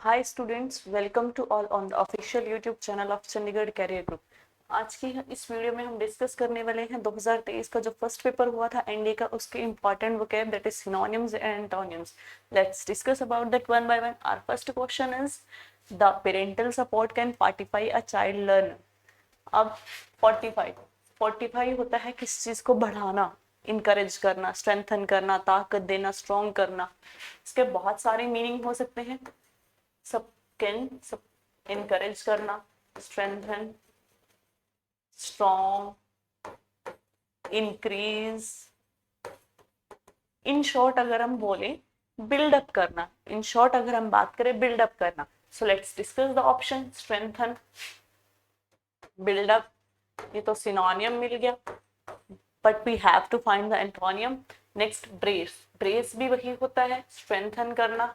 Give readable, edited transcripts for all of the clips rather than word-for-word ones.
Hi students, welcome to all on the official YouTube channel of Chandigarh career group. आज की इस video में हम डिस्कस करने वाले हैं 2023 का जो फर्स्ट पेपर हुआ था एनडी का, उसके important vocab that is synonyms and antonyms. Let's discuss about that one by one. Our first question is the parental support can fortify a child learn. अब fortify fortify होता है किस चीज को बढ़ाना, इनकरेज करना, strengthen करना, ताकत देना, स्ट्रॉन्ग करना। इसके बहुत सारे मीनिंग हो सकते हैं। सब कैन सब इनकरेज करना, strengthen, strong, increase. In short अगर हम बोले बिल्डअप करना, इन शॉर्ट अगर हम बात करें बिल्डअप करना। So let's discuss the option strengthen, build up. ये तो सिनोनियम मिल गया, but we have to find the antonym. Next brace, brace भी वही होता है, स्ट्रेंथन करना।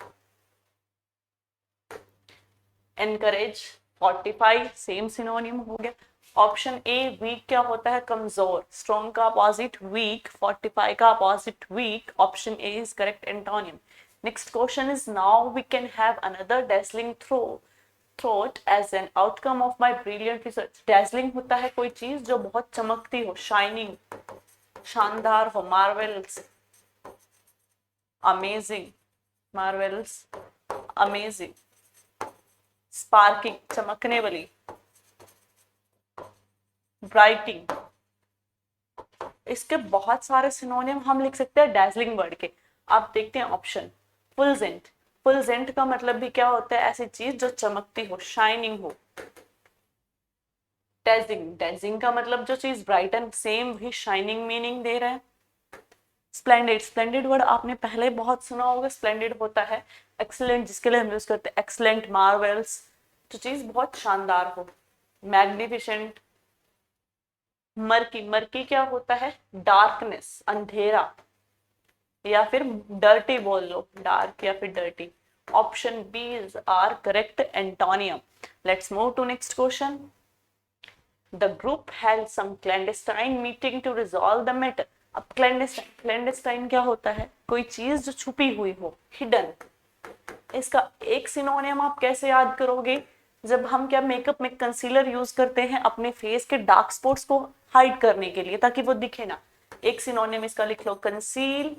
एनकरेज, फोर्टिफाई, सेम सिनोनिम हो गया। ऑप्शन ए वीक क्या होता है? कमजोर। स्ट्रॉन्ग का अपोजिट वीक, फोर्टिफाई का opposite weak. Option A is correct antonym. Next question is now we can have another dazzling throat as an outcome of my brilliant research. Dazzling होता है कोई चीज जो बहुत चमकती हो, शाइनिंग, शानदार हो, marvels, amazing, marvels, amazing, sparking, चमकने वाली, ब्राइटिंग। इसके बहुत सारे सिनोनिम हम लिख सकते हैं डैजलिंग वर्ड के। आप देखते हैं ऑप्शन फुलजेंट। फुलजेंट का मतलब भी क्या होता है? ऐसी चीज जो चमकती हो, शाइनिंग हो। डेजिंग, डेजिंग का मतलब जो चीज ब्राइटन, सेम भी शाइनिंग मीनिंग दे रहा है। स्प्लेंडेड, स्प्लेंडेड वर्ड आपने पहले बहुत सुना होगा। स्प्लेंडेड होता है एक्सीलेंट, जिसके लिए हम यूज करते हैं एक्सीलेंट, मार्वेल्स, जो चीज बहुत शानदार हो। मैग्निफिसेंट। मर्की, मर्की क्या होता है? डार्कनेस, अंधेरा, या फिर डर्टी बोल लो, डार्क या फिर dirty. Option B is our correct antonym. Let's move to next question. The group had some clandestine meeting to resolve the matter. अब क्लैंडस्टाइन, क्लैंडस्टाइन क्या होता है? कोई चीज जो छुपी हुई हो, हिडन। इसका एक सिनोनियम आप कैसे याद करोगे? जब हम क्या मेकअप में कंसीलर यूज करते हैं अपने फेस के डार्क स्पॉट्स को हाइड करने के लिए, ताकि वो दिखे ना। एक सिनोनियम इसका लिख लो, कंसील,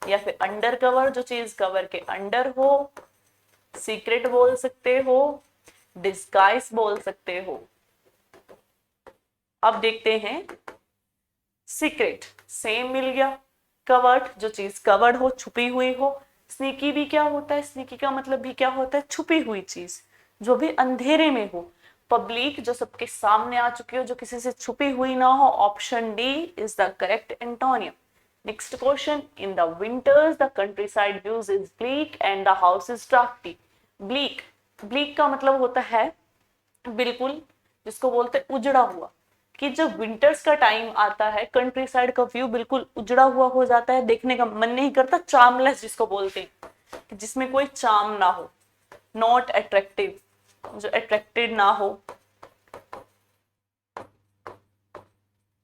या फिर अंडर कवर, जो चीज कवर के अंडर हो। सीक्रेट बोल सकते हो, डिस्गाइज बोल सकते हो। अब देखते हैं सीक्रेट, सेम मिल गया। कवर्ड, जो चीज कवर्ड हो, छुपी हुई हो। स्नीकी भी क्या होता है? स्नीकी का मतलब भी क्या होता है? छुपी हुई चीज, जो भी अंधेरे में हो। पब्लिक, जो सबके सामने आ चुकी हो, जो किसी से छुपी हुई ना हो। Option D is the correct antonym. Next question, in the winters the countryside views is bleak and the house is draughty. Bleak, bleak का मतलब होता है बिल्कुल, जिसको बोलते हैं उजड़ा हुआ। कि जब विंटर्स का टाइम आता है, कंट्री साइड का व्यू बिल्कुल उजड़ा हुआ हो जाता है, देखने का मन नहीं करता। चार्मलेस जिसको बोलते हैं, जिसमें कोई चार्म ना हो, नॉट अट्रैक्टिव, जो अट्रैक्टेड ना हो।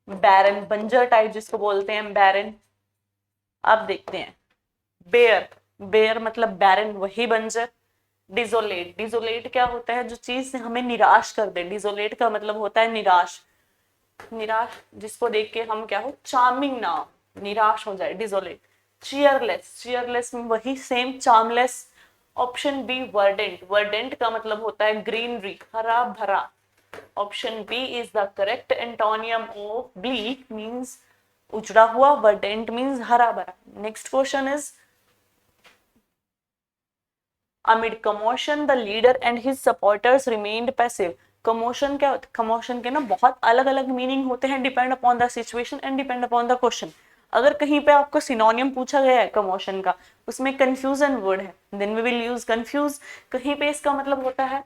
बैरन, बंजर टाइप जिसको बोलते हैं, बैरन। अब देखते हैं बेयर, बेयर मतलब बैरन, वही बंजर। डिजोलेट, डिजोलेट क्या होता है? जो चीज हमें निराश कर दे। डिजोलेट का मतलब होता है निराश, निराश जिसको देख के हम क्या हो, चार्मिंग ना हो, निराश हो जाए, डिजोलेट। चीयरलेस, चीयरलेस में वही same, charmless. Option B verdant, verdant का मतलब होता है ग्रीनरी, हरा भरा। Option B is the correct antonym of bleak, means उजड़ा हुआ। वर्डेंट मींस हरा भरा। Next question is amid commotion the leader and his supporters remained passive। Commotion क्या होता है? कमोशन के ना बहुत अलग अलग मीनिंग होते हैं, depend upon the situation and depend upon the question. अगर कहीं पे आपको सिनोनियम पूछा गया है कमोशन का, उसमें कंफ्यूजन वर्ड है, then we will use confuse. कहीं पे इसका मतलब होता है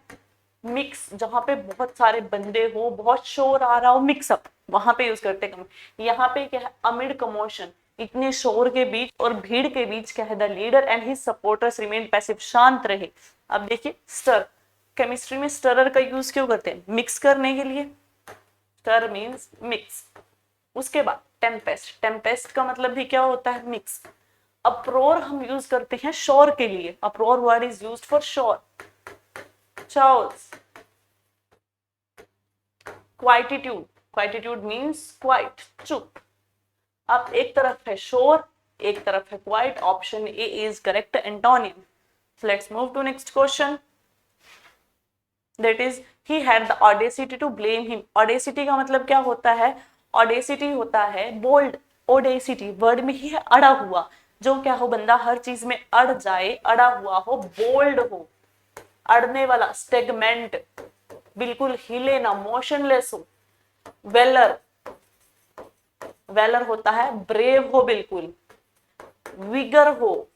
मिक्स, जहां पे बहुत सारे बंदे हो, बहुत शोर आ रहा हो, मिक्सअप, वहां पे यूज करते हैं। यहाँ पे क्या है? अमिड कमोशन, इतने शोर के बीच और भीड़ के बीच क्या है? The leader and his supporters remain passive, शांत रहे। अब देखिए स्टर, केमिस्ट्री में स्टरर का यूज क्यों करते हैं? मिक्स करने के लिए। Stir means mix. उसके बाद टेम्पेस्ट, टेम्पेस्ट का मतलब भी क्या होता है? मिक्स। अप्रोर हम यूज करते हैं शोर के लिए, अप्रोर वर्ड इज यूज्ड फॉर शोर। Chaos. Quietude. Quietude means quiet, चुप. अब एक तरफ है शोर, एक तरफ है quite. Option A is correct antonym. So let's move to next question. That is, he had the audacity to blame him. Audacity का मतलब क्या होता है? Audacity होता है bold. Audacity वर्ड में ही है अड़ा हुआ. जो क्या हो, बंदा हर चीज में अड़ जाए, अड़ा हुआ हो, बोल्ड हो, अड़ने वाला, स्टेगमेंट, बिल्कुल हिले ना, मोशनलेस हो. वेलर, वेलर होता है ब्रेव हो, बिल्कुल विगर हो.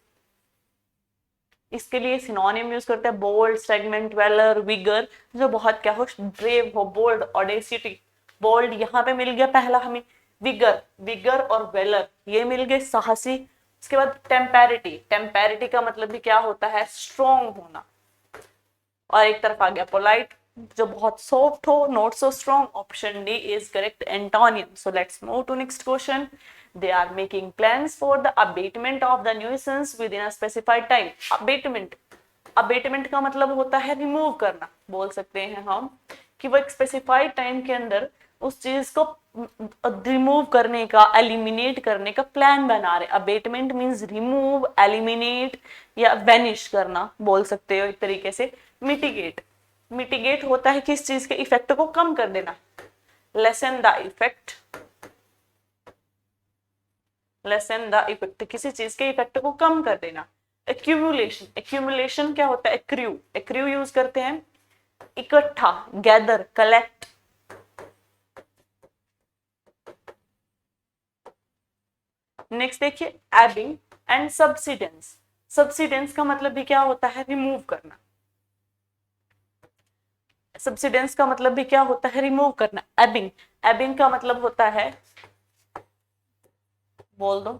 इसके लिए सिनोनिम यूज करते हैं बोल्ड, स्टेगमेंट, वेलर, विगर. जो बहुत क्या हो, ब्रेव हो, बोल्ड, ऑडेसिटी. बोल्ड यहाँ पे मिल गया पहला हमें, विगर, विगर और वेलर ये मिल गए, साहसी. उसके बाद टेम्पेरिटी. टेम्पेरिटी का मतलब भी क्या होता है? स्ट्रॉन्ग होना. और एक तरफ आ गया पोलाइट, जो बहुत सॉफ्ट हो, not so strong. Option D is correct antonym. So let's move to next question. They are making plans for the abatement of the nuisance within a specified time. Abatement, abatement का मतलब होता है remove करना. बोल सकते हैं हम कि वो एक स्पेसिफाइड टाइम के अंदर उस चीज को रिमूव करने का, एलिमिनेट करने का प्लान बना रहे. अबेटमेंट मीन्स रिमूव, एलिमिनेट या वेनिश करना बोल सकते हो एक तरीके से. मिटिगेट, मिटिगेट होता है किस चीज के इफेक्ट को कम कर देना. Lesson the effect, lesson the effect किसी चीज के इफेक्ट को कम कर देना. एक्यूमुलेशन, एक्यूमुलेशन क्या होता है? एक्रू, एक्रू यूज करते हैं इकट्ठा, गैदर, कलेक्ट. नेक्स्ट देखिए एबिंग एंड सबसिडेंस. सबसिडेंस का मतलब भी क्या होता है? रिमूव करना. सबसिडेंस का मतलब भी क्या होता है? रिमूव करना. एबिंग, एबिंग का मतलब होता है, बोल दो,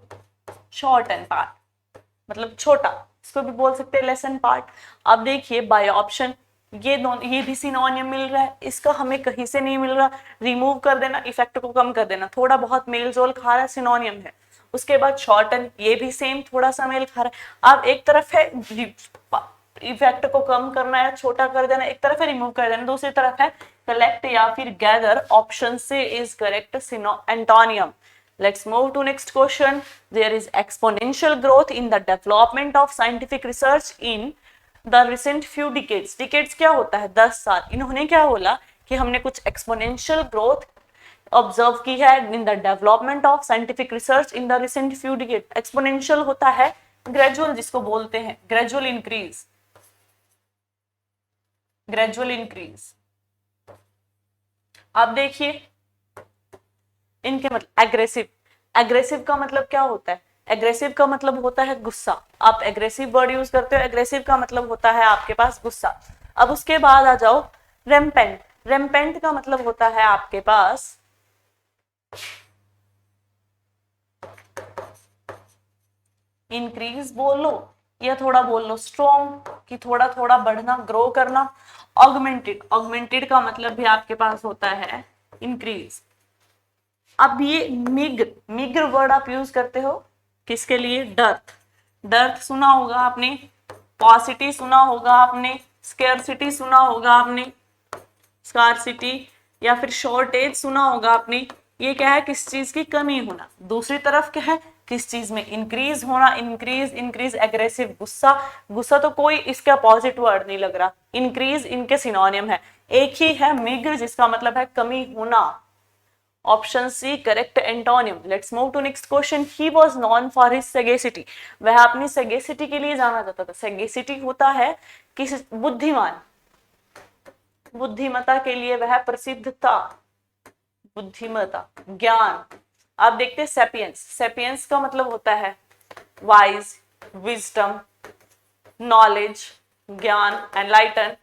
शॉर्ट एंड पार्ट, मतलब छोटा. इसको भी बोल सकते हैं लेसन पार्ट. अब देखिए बाय ऑप्शन ये दोनों, ये भी सिनोनिम मिल रहा है. इसका हमें कहीं से नहीं मिल रहा. रिमूव कर देना, इफेक्ट को कम कर देना, थोड़ा बहुत मेल जोल खा रहा है, सिनोनिम है. उसके बाद शॉर्टन, ये भी सेम थोड़ा सा मेल खा रहा है. अब एक तरफ है इफेक्ट को कम करना या छोटा कर देना, एक तरफ है रिमूव कर देना, दूसरी तरफ है कलेक्ट या फिर gather. Option C is correct antonym. Let's move to next question. There is exponential growth in the development of scientific research in the recent few decades. Decades क्या होता है? 10 साल. इन्होंने क्या बोला कि हमने कुछ exponential growth observe की है in the development of scientific research in the recent few decades. Exponential होता है gradual, जिसको बोलते हैं gradual increase, gradual increase. अब देखिए इनके मतलब एग्रेसिव. एग्रेसिव का मतलब क्या होता है? एग्रेसिव का मतलब होता है गुस्सा. आप एग्रेसिव वर्ड यूज करते हो, एग्रेसिव का मतलब होता है आपके पास गुस्सा. अब उसके बाद आ जाओ रेम्पेंट. रेम्पेंट का मतलब होता है आपके पास इंक्रीज बोल लो या थोड़ा बोल लो स्ट्रॉन्ग, कि थोड़ा थोड़ा बढ़ना, ग्रो करना. ऑगमेंटेड, ऑगमेंटेड का मतलब भी आपके पास होता है इंक्रीज. अब ये मिग्र, मिग्र वर्ड आप यूज करते हो किसके लिए? डर्थ. डर्थ सुना होगा आपने, पॉसिटी सुना होगा आपने, स्केर्सिटी सुना होगा आपने, स्कार्सिटी या फिर शॉर्टेज सुना होगा आपने. ये क्या है? किस चीज की कमी होना. दूसरी तरफ क्या है? किस चीज में इंक्रीज होना. इंक्रीज, इंक्रीज, एग्रेसिव, गुस्सा. गुस्सा तो कोई इसका अपोजिट वर्ड नहीं लग रहा. इंक्रीज इनके सिनोनिम है. एक ही है मिग्र, जिसका मतलब है कमी होना. Option C correct antonym. Let's move to next question. He was known for his sagacity. वह अपनी सेगेसिटी के लिए जाना जाता था. सेगेसिटी होता है किस, बुद्धिमान, बुद्धिमता के लिए वह प्रसिद्ध था. बुद्धिमता, ज्ञान. आप देखते हैं सेपियंस. सेपियंस का मतलब होता है वाइज, विजडम, नॉलेज, ज्ञान, एनलाइटन.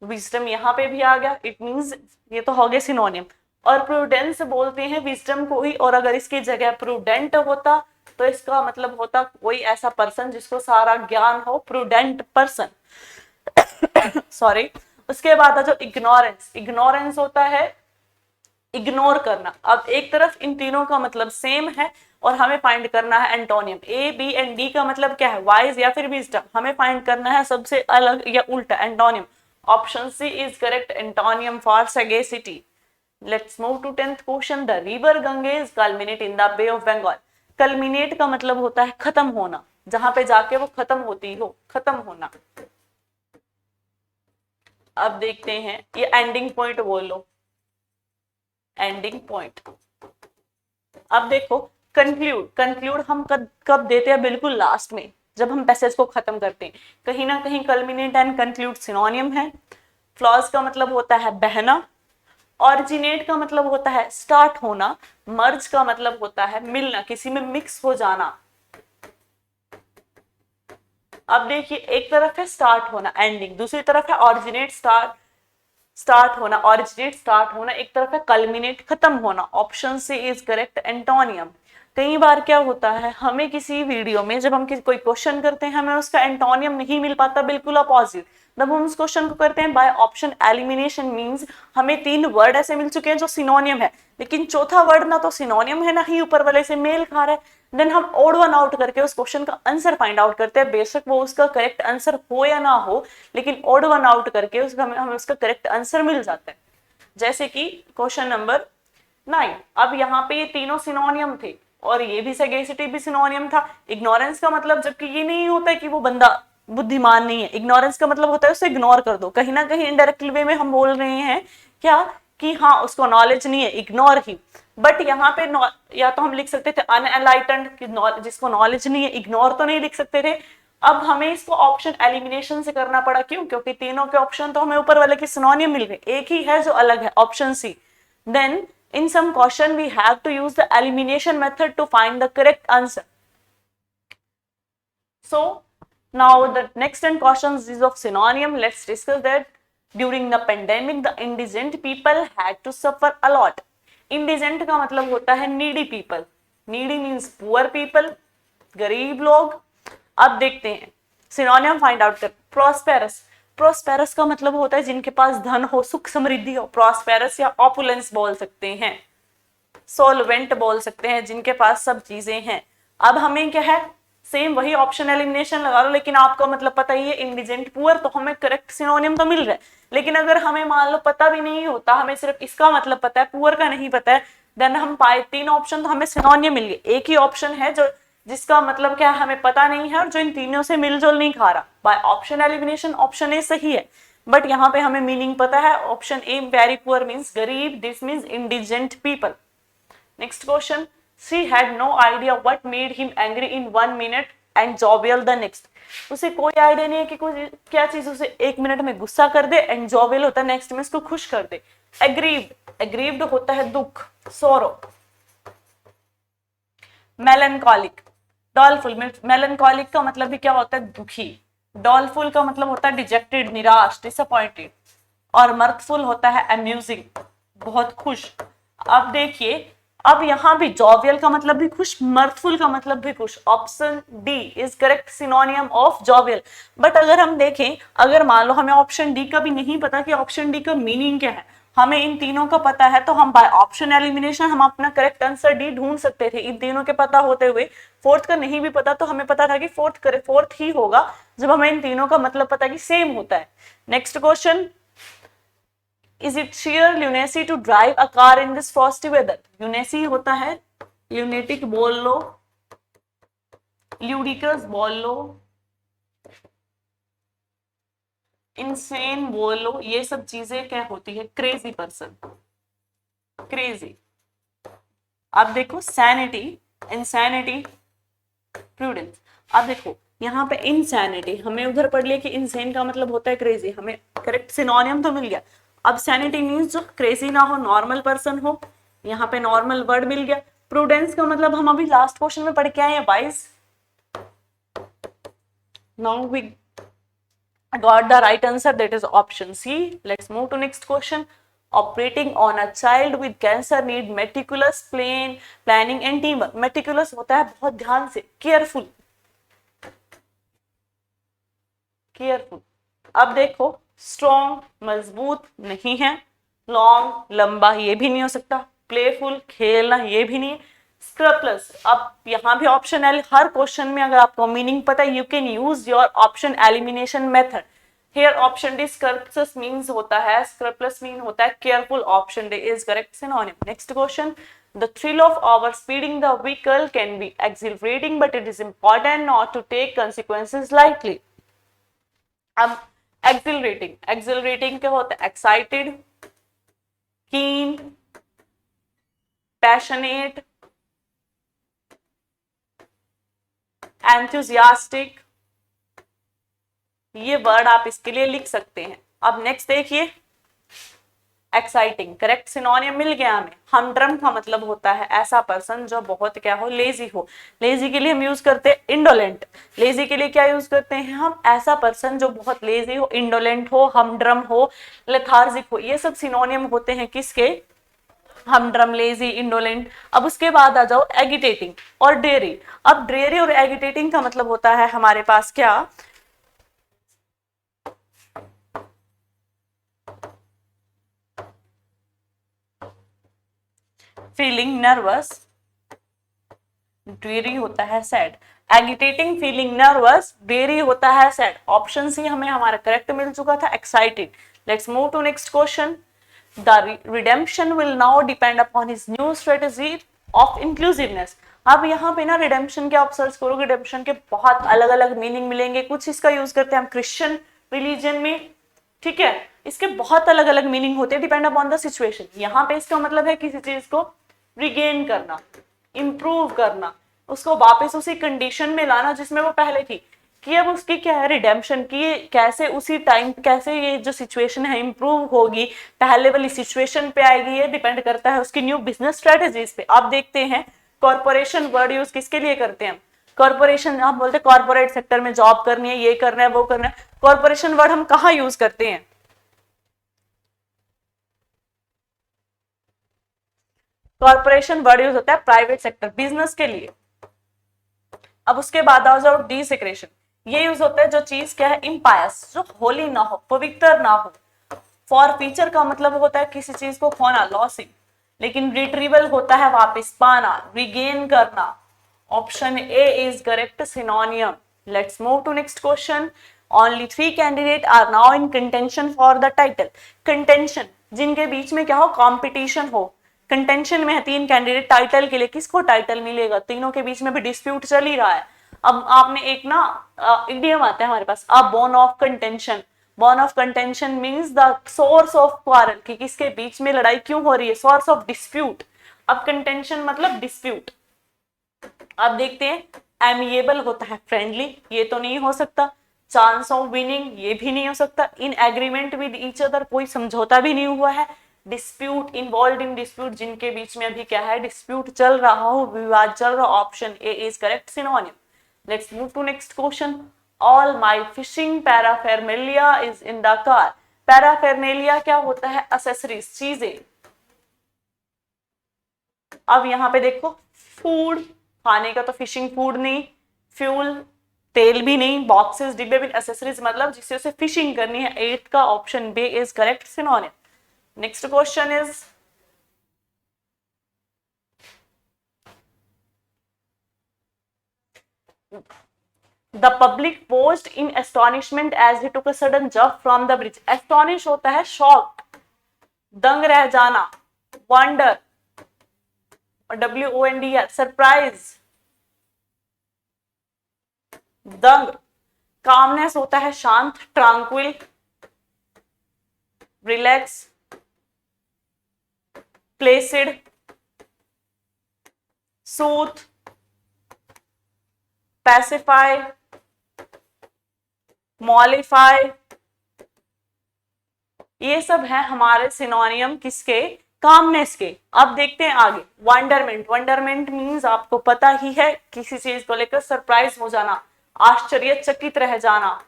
विजडम यहाँ पे भी आ गया. इट मींस ये तो हो गया सिनोनिम. और प्रूडेंस बोलते हैं विजडम को ही, और अगर इसकी जगह प्रूडेंट होता तो इसका मतलब होता कोई ऐसा पर्सन जिसको सारा ज्ञान हो, प्रूडेंट पर्सन. सॉरी. उसके बाद जो इग्नोरेंस, इग्नोरेंस होता है इग्नोर करना। अब एक तरफ इन तीनों का मतलब सेम है और हमें फाइंड करना है antonym. A B and D का मतलब क्या है, वाइज या फिर विजडम। हमें फाइंड करना है सबसे अलग या उल्टा antonym. Option C is correct, antonym for sagacity. Let's move to 10th question. The river Ganges culminate in the Bay of Bengal. Culminate का मतलब होता है खत्म होना, जहां पे जाके वो खत्म होती हो, खत्म होना। अब देखते हैं, ये एंडिंग पॉइंट बोलो, एंडिंग पॉइंट। अब देखो कंक्लूड, कंक्लूड हम कब देते हैं, बिल्कुल लास्ट में, जब हम पैसेज को खत्म करते हैं। कहीं ना कहीं कल्मिनेट एंड कंक्लूड सिनोनियम है। फ्लॉज का मतलब होता है बहना, ऑरिजिनेट का मतलब होता है स्टार्ट होना, मर्ज का मतलब होता है मिलना, किसी में मिक्स हो जाना। अब देखिए एक तरफ है स्टार्ट होना एंडिंग, दूसरी तरफ है ऑरिजिनेट स्टार्ट होना, ऑरिजिनेट स्टार्ट होना, एक तरफ है कल्मिनेट खत्म होना। Option C is correct, antonym. कई बार क्या होता है, हमें किसी वीडियो में जब हम कोई क्वेश्चन करते हैं, हमें उसका एंटोनियम नहीं मिल पाता, बिल्कुल अपोजिट। जब हम उस क्वेश्चन को करते हैं बाय ऑप्शन एलिमिनेशन, मींस हमें 3 वर्ड ऐसे मिल चुके हैं जो सिनोनियम है, लेकिन चौथा वर्ड ना तो सिनोनियम है ना ही ऊपर वाले से मेल खा रहा है। देन हम ओड वन आउट करके उस क्वेश्चन का आंसर फाइंड आउट करते हैं, बेशक वो उसका करेक्ट आंसर हो या ना हो, लेकिन ओड वन आउट करके उसका हमें उसका करेक्ट आंसर मिल जाता है। जैसे कि क्वेश्चन नंबर 9। अब यहाँ पे ये तीनों सिनोनियम थे और ये भी सगेसिटी भी सिनोनियम था। इग्नोरेंस का मतलब, जबकि ये नहीं होता है कि वो बंदा बुद्धिमान नहीं है, इग्नोरेंस का मतलब होता है उसे इग्नोर कर दो। कहीं ना कहीं इनडायरेक्टली वे में हम बोल रहे हैं क्या कि हाँ उसको नॉलेज नहीं है, इग्नोर ही। बट यहाँ पे या तो हम लिख सकते थे अनएनलाइटेंड, जिसको नॉलेज नहीं है, इग्नोर तो नहीं लिख सकते थे। अब हमें इसको ऑप्शन एलिमिनेशन से करना पड़ा, क्यों? क्योंकि तीनों के ऑप्शन तो हमें ऊपर वाले के सिनोनियम मिल गए, एक ही है जो अलग है, option C. Then in some question we have to use the elimination method to find the correct answer. So now the next 10 questions is of synonym. Let's discuss that. During the pandemic the indigent people had to suffer a lot. Indigent का मतलब होता है needy people. Needy means poor people, गरीब लोग। अब देखते हैं सिनोनियम find out कर। प्रॉस्पेरस, प्रॉस्पेरस का मतलब होता है जिनके पास धन हो, सुख समृद्धि हो, प्रॉस्पेरस या ऑपुलेंस बोल सकते हैं। सोलवेंट बोल सकते हैं, जिनके पास सब चीजें हैं। अब हमें क्या है, सेम वही ऑप्शन एलिमिनेशन लगा लो, लेकिन आपको मतलब पता ही है इंडिजेंट पुअर, तो हमें करेक्ट सिनोनियम तो मिल रहा है। लेकिन अगर हमें मान लो पता भी नहीं होता, हमें सिर्फ इसका मतलब पता है, पुअर का नहीं पता है, देन हम पाए 3 ऑप्शन तो हमें सिनोनियम मिल गए। एक ही ऑप्शन है जो जिसका मतलब क्या है हमें पता नहीं है और जो इन तीनों से मिलजुल नहीं खा रहा। By option elimination option A सही है, बट यहाँ पे हमें मीनिंग पता है। Option A very poor means गरीब, this means indigent people. Next question. She had no idea what made him angry in 1 minute and jovial the next. उसे कोई आइडिया नहीं है कि कोई क्या चीज उसे 1 मिनट में गुस्सा कर दे एंड jovial होता है नेक्स्ट में इसको खुश कर दे। Aggrieved, aggrieved होता है दुख, sorrow। Melancholic, doleful, melancholic का मतलब भी क्या होता है, दुखी। Doleful का मतलब होता है डिजेक्टेड, निराश, डिसअपॉइंटेड। और mirthful होता है amusing, बहुत खुश। अब देखिए, अब यहां भी जॉवियल का मतलब भी खुश, मर्थफुल का मतलब भी खुश। Option D is correct सिनोनियम of jovial. But अगर हम देखें, अगर मान लो हमें ऑप्शन डी का भी नहीं पता कि ऑप्शन डी का मीनिंग क्या है, हमें इन तीनों का पता है, तो हम बाय ऑप्शन एलिमिनेशन हम अपना करेक्ट आंसर डी ढूंढ सकते थे। इन तीनों के पता होते हुए फोर्थ का नहीं भी पता, तो हमें पता था कि फोर्थ ही होगा, जब हमें इन तीनों का मतलब पता कि सेम होता है। Next question. Is it sheer lunacy to drive a car in this frosty weather? Lunacy होता है, lunatic बोल लो, ludicrous बोल लो, insane बोल लो, ये सब चीजें क्या होती है, crazy person, crazy। अब देखो sanity, insanity, prudence। अब देखो यहाँ पे insanity, हमें उधर पढ़ लिया कि insane का मतलब होता है crazy, हमें करेक्ट सिनोनियम तो मिल गया। अब सैनिटी मीन्स जो क्रेजी ना हो, नॉर्मल पर्सन हो, यहाँ पे नॉर्मल वर्ड मिल गया। प्रूडेंस का मतलब हम अभी लास्ट क्वेश्चन में पढ़ के आए हैं, wise. Now we got the right answer, that is option C. Let's move to next question. Operating on a child with cancer need meticulous planning and team work. Meticulous होता है बहुत ध्यान से, केयरफुल, केयरफुल। अब देखो strong, मजबूत नहीं है, लॉन्ग लंबा ये भी नहीं हो सकता, प्लेफुल खेलना ये भी नहीं, स्क्रपलेस। अब यहाँ भी ऑप्शन एल, हर क्वेश्चन में अगर आपको मीनिंग पता है you can use your option elimination method. Here option D scrupulous means होता है, स्क्रपलेस मीन होता है careful, option D is correct synonym. Next question, the thrill of our speeding the vehicle can be exhilarating but it is important not to take consequences lightly। अब exhilarating, exhilarating क्या होता है, excited, keen, passionate, enthusiastic, ये word आप इसके लिए लिख सकते हैं। अब नेक्स्ट देखिए, एक्साइटिंग करेक्ट सिनोनिम मिल गया हमें। हमड्रम का मतलब होता है ऐसा पर्सन जो बहुत क्या हो, लेजी हो। लेजी के लिए हम यूज करते हैं इंडोलेंट। लेजी के लिए क्या यूज करते हैं हम, ऐसा पर्सन जो बहुत लेजी हो, इंडोलेंट हो, हमड्रम हो, लेथार्जिक हो, ये सब सिनोनिम होते हैं किसके, हमड्रम, लेजी, इंडोलेंट। अब उसके बाद आ जाओ एगिटेटिंग और ड्रेरी। अब ड्रेरी और एगिटेटिंग का मतलब होता है हमारे पास क्या, फीलिंग नर्वस, ड्रेरी होता है sad. Agitating, feeling nervous, dreary होता है सैड। ऑप्शन सी हमें हमारा करेक्ट मिल चुका था, excited. Let's move to next question. The redemption will now depend upon his new strategy of inclusiveness. अब यहाँ पे ना रिडेम्पशन के आप सर्च करोगे, रिडेम्पशन के बहुत अलग अलग मीनिंग मिलेंगे। कुछ इसका यूज करते हैं हम क्रिश्चियन रिलीजन में, ठीक है, इसके बहुत अलग अलग मीनिंग होते हैं डिपेंड अपॉन द सिचुएशन। यहाँ पे इसका मतलब है किसी चीज को रिगेन करना, इंप्रूव करना, उसको वापस उसी कंडीशन में लाना जिसमें वो पहले थी। कि अब उसकी क्या है रिडेम्पशन की, कैसे उसी टाइम कैसे ये जो सिचुएशन है इंप्रूव होगी, पहले वाली सिचुएशन पे आएगी, ये डिपेंड करता है उसकी न्यू बिजनेस स्ट्रेटेजीज पे। आप देखते हैं कॉर्पोरेशन वर्ड यूज किसके लिए करते हैं हम, कॉर्पोरेशन, आप बोलते हैं कॉर्पोरेट सेक्टर में जॉब करनी है, ये करना है, वो करना है। कॉर्पोरेशन वर्ड हम कहाँ यूज करते हैं, कॉर्पोरेशन वर्ड यूज होता है प्राइवेट सेक्टर, बिजनेस के लिए। अब उसके बाद आ जाओ डिसेक्रेशन। ये यूज होता है जो चीज क्या है इम्पायस, जो होली ना हो, पवित्र ना हो। फॉर फीचर का मतलब होता है किसी चीज को खोना, लॉसिंग। लेकिन रिट्रीवल होता है वापस पाना, रिगेन करना। Option A is correct synonym. Let's move to next question. Only 3 candidate are now in contention for the title. Contention, जिनके बीच में क्या हो, कॉम्पिटिशन हो, कंटेंशन में है 3 कैंडिडेट टाइटल के लिए। किसको टाइटल मिलेगा, तीनों के बीच में भी डिस्प्यूट चल ही रहा है। अब आपने एक ना इडियम आता है हमारे पास, a bone of contention. Bone of contention means the source of quarrel, कि किसके बीच में लड़ाई क्यों हो रही है, सोर्स ऑफ डिस्प्यूट। अब कंटेंशन मतलब डिस्प्यूट। अब देखते हैं, एमिएबल होता है फ्रेंडली, ये तो नहीं हो सकता। चांस ऑफ विनिंग, ये भी नहीं हो सकता। In agreement with each other, कोई समझौता भी नहीं हुआ है। डिस्प्यूट, इन्वॉल्व इन डिस्प्यूट, जिनके बीच में अभी क्या है डिस्प्यूट चल रहा हो, विवाद चल रहा हो। Option A is correct synonym. Let's move to next question. All my fishing paraphernalia is in the car. Paraphernalia क्या होता है, एक्सेसरीज, चीजें। अब यहाँ पे देखो, फूड, खाने का तो फिशिंग फूड नहीं, फ्यूल तेल भी नहीं, बॉक्सेस डिब्बे भी, एक्सेसरीज मतलब जिससे उसे फिशिंग करनी है। 8 का option B is correct synonym. Next question is, the public paused in astonishment as he took a sudden jump from the bridge। Astonish होता है shocked, दंग रह जाना, wonder, WONDER, surprise, दंग। calmness होता है शांत, tranquil, relax, placid, soothe, pacify, mollify। ये सब है हमारे सिनोनियम किसके, कामनेस के। अब देखते हैं आगे, वंडरमेंट। वंडरमेंट मींस आपको पता ही है, किसी चीज को लेकर सरप्राइज हो जाना, आश्चर्यचकित रह जाना।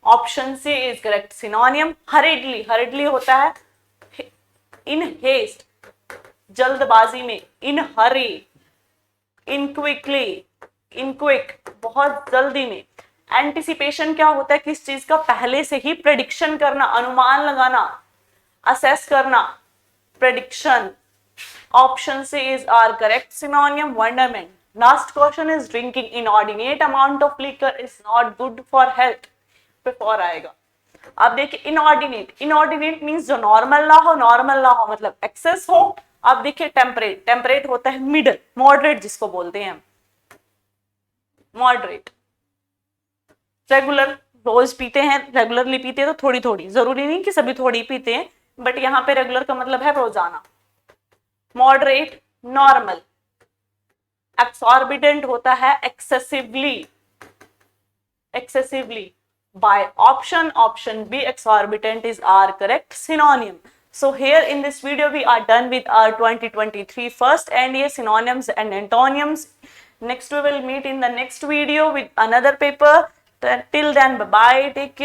Option C is correct synonym. Horridly, horridly होता है इन हेस्ट, जल्दबाजी में, इन हरी, इन क्विकली, इन क्विक, बहुत जल्दी में। एंटिसिपेशन क्या होता है, किस चीज का पहले से ही प्रेडिक्शन करना, अनुमान लगाना, असेस करना। prediction. Option C is our correct synonym. Wonderment. Last question is drinking inordinate amount of liquor is not good for health. पे 4 आएगा. अब देखिए इनऑर्डिनेट, इनऑर्डिनेट मीन्स जो नॉर्मल ना हो, नॉर्मल ना हो मतलब एक्सेस हो. अब देखिए टेम्परेट, टेम्परेट होता है मिडल, मॉडरेट जिसको बोलते हैं हम, मॉडरेट. रेगुलर रोज पीते हैं, रेगुलरली पीते हैं तो थोड़ी थोड़ी, जरूरी नहीं कि सभी थोड़ी पीते हैं, बट यहाँ पे रेगुलर का मतलब है रोजाना. Moderate, normal. एक्सॉर्बिडेंट होता है excessively, excessively. By option B, exorbitant is our correct synonym. So here in this video we are done with our 2023 first and year synonyms and antonyms. Next we will meet in the next video with another paper. Till then, bye bye, take care.